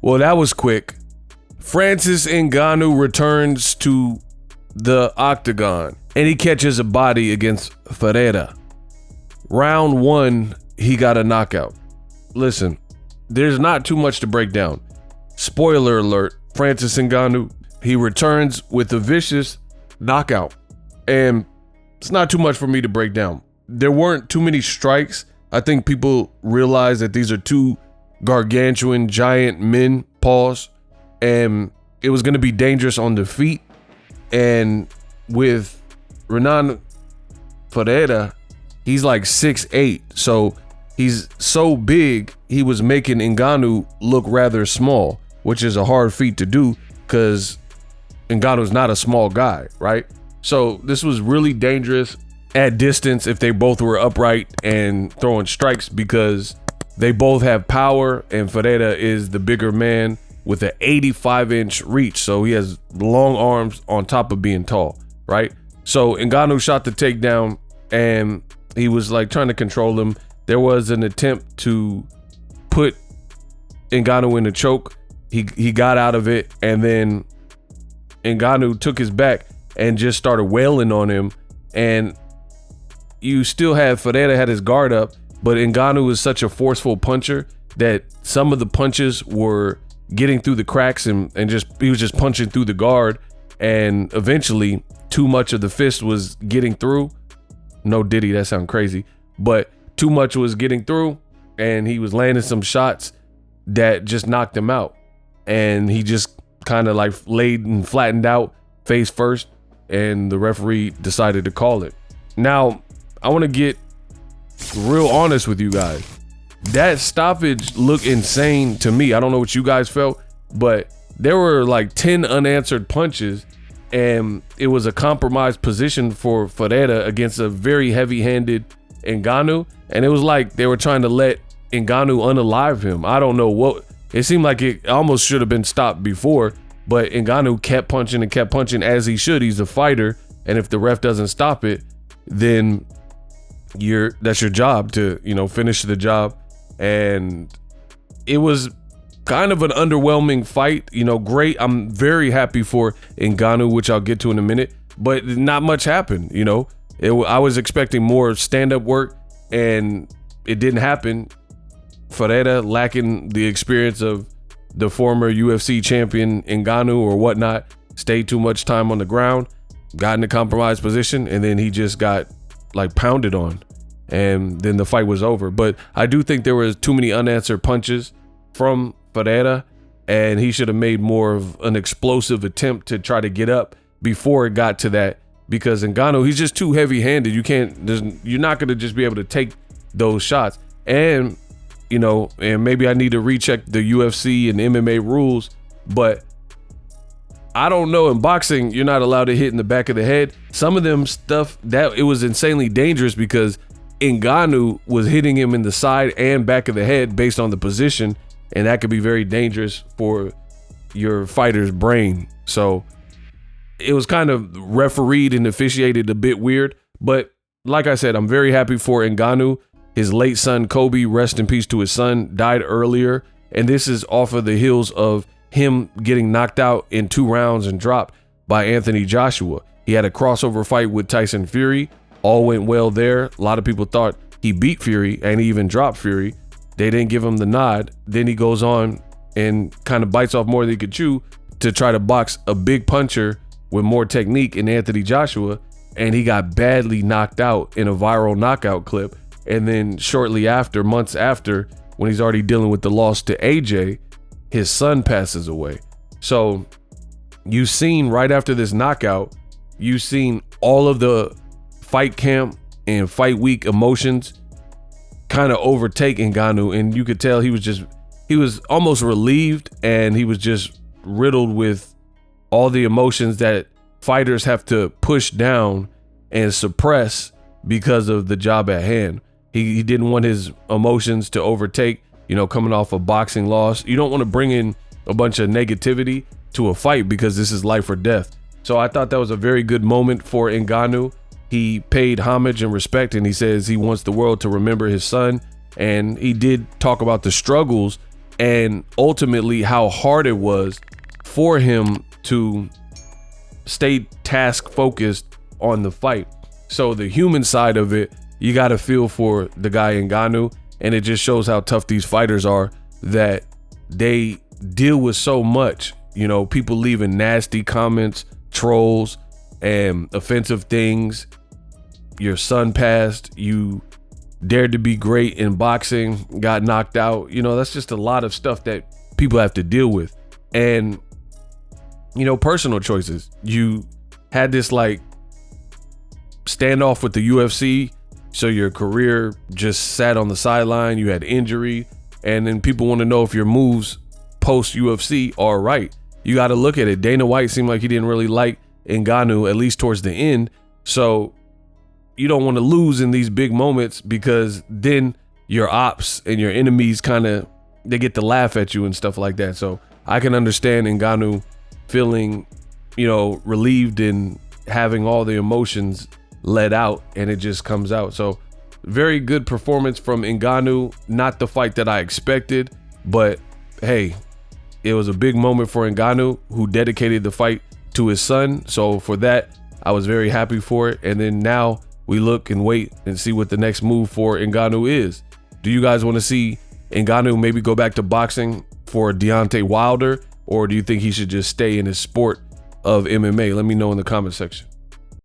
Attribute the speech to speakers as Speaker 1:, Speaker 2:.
Speaker 1: Well, that was quick. Francis Ngannou returns to the octagon and he catches a body against Ferreira. Round 1, he got a knockout. Listen, there's not too much to break down. Spoiler alert, Francis Ngannou, he returns with a vicious knockout. And it's not too much for me to break down. There weren't too many strikes. I think people realize that these are two gargantuan giant men, pause, and it was going to be dangerous on the feet. And with Renan Ferreira, he's like 6'8", so he's so big, he was making Ngannou look rather small, which is a hard feat to do because Ngannou's not a small guy, right? So this was really dangerous at distance if they both were upright and throwing strikes because they both have power, and Ferreira is the bigger man with an 85-inch reach, so he has long arms on top of being tall, right? So Ngannou shot the takedown, and he was like trying to control him. There was an attempt to put Ngannou in a choke. He got out of it, and then Ngannou took his back and just started wailing on him. And you still had Ferreira had his guard up, but Ngannou is such a forceful puncher that some of the punches were getting through the cracks, and he was just punching through the guard, and eventually too much of the fist was getting through. No Diddy, that sounds crazy, but too much was getting through, and he was landing some shots that just knocked him out, and he just kind of like laid and flattened out face first, and the referee decided to call it. Now I want to get real honest with you guys. That stoppage looked insane to me. I don't know what you guys felt, but there were like 10 unanswered punches, and it was a compromised position for Ferreira against a very heavy-handed Ngannou, and it was like they were trying to let Ngannou unalive him. I don't know what. It seemed like it almost should have been stopped before, but Ngannou kept punching and kept punching as he should. He's a fighter, and if the ref doesn't stop it, then that's your job to, finish the job. And it was kind of an underwhelming fight, great. I'm very happy for Ngannou, which I'll get to in a minute, but not much happened. I was expecting more stand-up work, and it didn't happen. Ferreira, lacking the experience of the former UFC champion Ngannou or whatnot, stayed too much time on the ground, got in a compromised position, and then he just got like pounded on, and then the fight was over. But I do think there was too many unanswered punches from Ferreira, and he should have made more of an explosive attempt to try to get up before it got to that, because Ngannou, he's just too heavy-handed. You're not going to just be able to take those shots. And and maybe I need to recheck the UFC and MMA rules, but I don't know. In boxing, you're not allowed to hit in the back of the head. Some of them stuff, that it was insanely dangerous because Ngannou was hitting him in the side and back of the head based on the position, and that could be very dangerous for your fighter's brain. So it was kind of refereed and officiated a bit weird, but like I said, I'm very happy for Ngannou. His late son, Kobe, rest in peace to his son, died earlier. And this is off of the heels of him getting knocked out in 2 rounds and dropped by Anthony Joshua. He had a crossover fight with Tyson Fury. All went well there. A lot of people thought he beat Fury, and he even dropped Fury. They didn't give him the nod. Then he goes on and kind of bites off more than he could chew to try to box a big puncher with more technique in Anthony Joshua. And he got badly knocked out in a viral knockout clip. And then shortly after, months after, when he's already dealing with the loss to AJ, his son passes away. So you've seen right after this knockout, you've seen all of the fight camp and fight week emotions kind of overtake Ngannou. And you could tell he was almost relieved, and he was just riddled with all the emotions that fighters have to push down and suppress because of the job at hand. He didn't want his emotions to overtake, coming off a boxing loss. You don't want to bring in a bunch of negativity to a fight because this is life or death. So I thought that was a very good moment for Ngannou. He paid homage and respect, and he says he wants the world to remember his son. And he did talk about the struggles and ultimately how hard it was for him to stay task focused on the fight. So the human side of it, you got to feel for the guy Ngannou, and it just shows how tough these fighters are, that they deal with so much, you know, people leaving nasty comments, trolls, and offensive things. Your son passed, you dared to be great in boxing, got knocked out. You know, that's just a lot of stuff that people have to deal with. And, you know, personal choices. You had this like standoff with the UFC, so your career just sat on the sideline. You had injury, and then people want to know if your moves post UFC are right. You got to look at it. Dana White seemed like he didn't really like Ngannou, at least towards the end. So you don't want to lose in these big moments, because then your ops and your enemies they get to laugh at you and stuff like that. So I can understand Ngannou feeling, you know, relieved and having all the emotions let out, and it just comes out. So very good performance from Ngannou. Not the fight that I expected, but hey, it was a big moment for Ngannou, who dedicated the fight to his son. So for that, I was very happy for it. And then now we look and wait and see what the next move for Ngannou is. Do you guys want to see Ngannou maybe go back to boxing for Deontay Wilder, or do you think he should just stay in his sport of MMA? Let me know in the comment section.